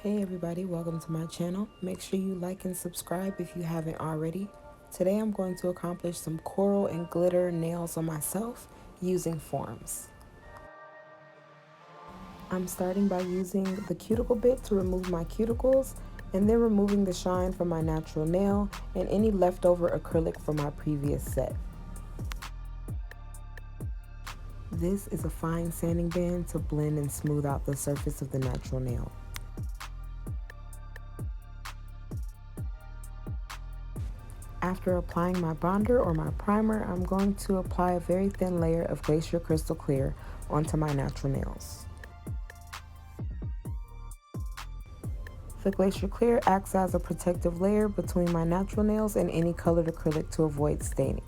Hey everybody, welcome to my channel. Make sure you like and subscribe if you haven't already. Today I'm going to accomplish some coral and glitter nails on myself using forms. I'm starting by using the cuticle bit to remove my cuticles and then removing the shine from my natural nail and any leftover acrylic from my previous set. This is a fine sanding band to blend and smooth out the surface of the natural nail. After applying my bonder or my primer, I'm going to apply a very thin layer of Glacier Crystal Clear onto my natural nails. The Glacier Clear acts as a protective layer between my natural nails and any colored acrylic to avoid staining.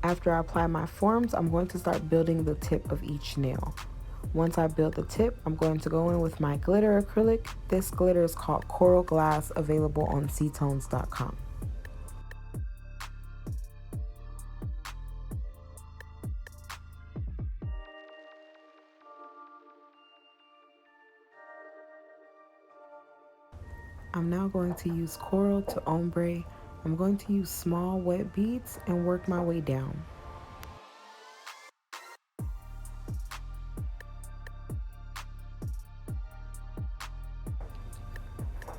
After I apply my forms, I'm going to start building the tip of each nail. Once I build the tip, I'm going to go in with my glitter acrylic. This glitter is called Coral Glass, available on ctones.com. I'm now going to use coral to ombre. I'm going to use small wet beads and work my way down.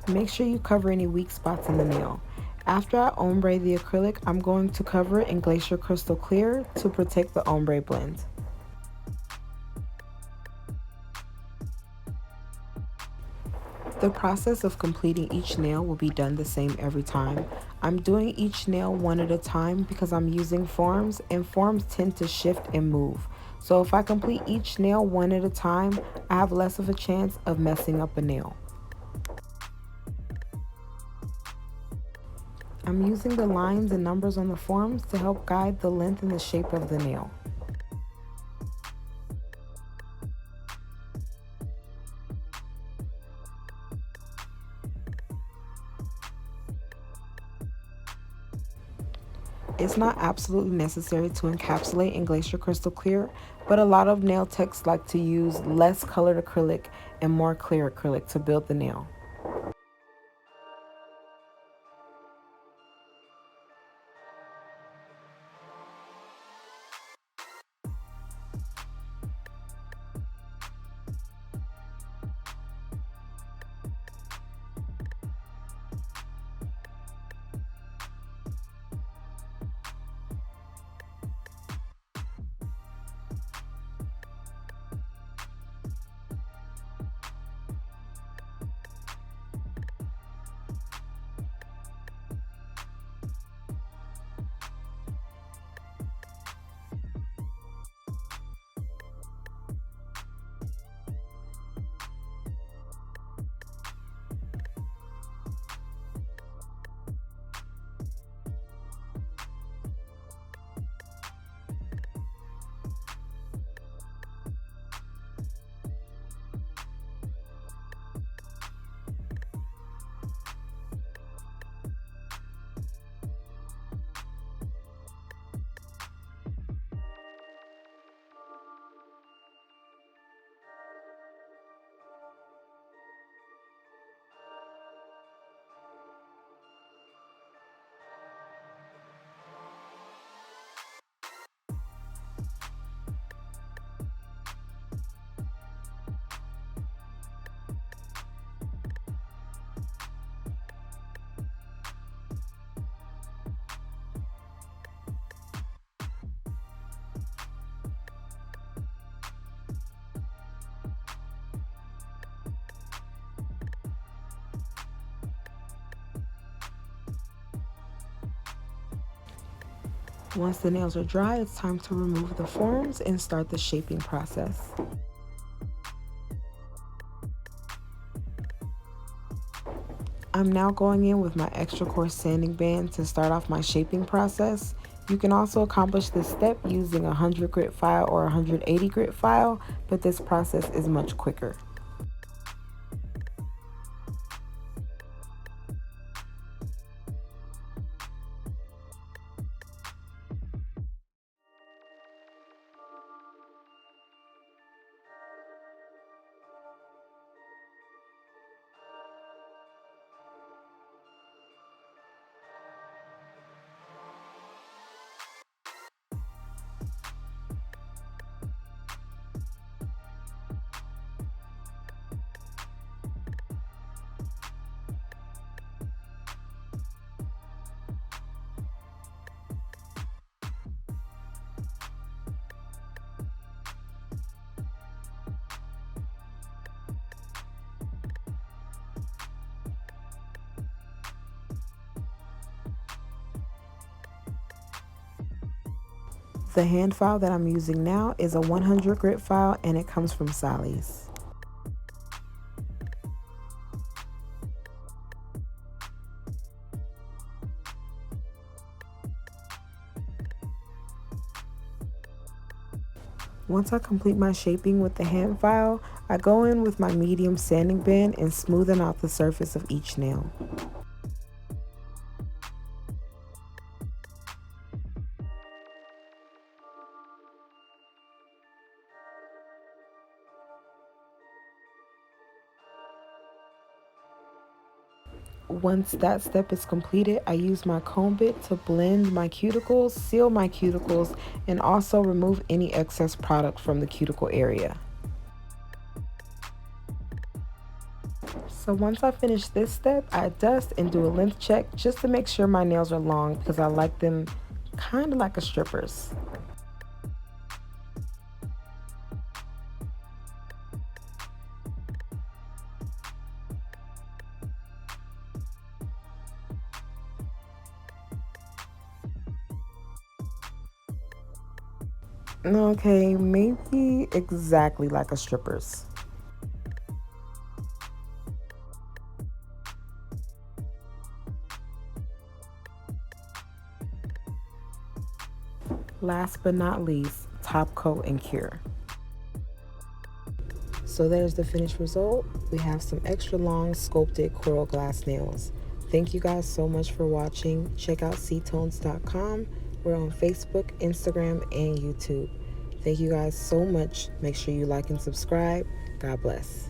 Make sure you cover any weak spots in the nail. After I ombre the acrylic, I'm going to cover it in Glacier Crystal Clear to protect the ombre blend. The process of completing each nail will be done the same every time. I'm doing each nail one at a time because I'm using forms and forms tend to shift and move. So if I complete each nail one at a time, I have less of a chance of messing up a nail. I'm using the lines and numbers on the forms to help guide the length and the shape of the nail. It's not absolutely necessary to encapsulate in Glacier Crystal Clear, but a lot of nail techs like to use less colored acrylic and more clear acrylic to build the nail. Once the nails are dry, it's time to remove the forms and start the shaping process. I'm now going in with my extra coarse sanding band to start off my shaping process. You can also accomplish this step using a 100 grit file or a 180 grit file, but this process is much quicker. The hand file that I'm using now is a 100 grit file, and it comes from Sally's. Once I complete my shaping with the hand file, I go in with my medium sanding band and smoothen out the surface of each nail. Once that step is completed, I use my comb bit to blend my cuticles, seal my cuticles, and also remove any excess product from the cuticle area. So once I finish this step, I dust and do a length check just to make sure my nails are long because I like them kind of like a stripper's. Okay, maybe exactly like a stripper's. Last but not least, top coat and cure. So there's the finished result. We have some extra long sculpted coral glass nails. Thank you guys so much for watching. Check out ctones.com. We're on Facebook, Instagram, and YouTube. Thank you guys so much. Make sure you like and subscribe. God bless.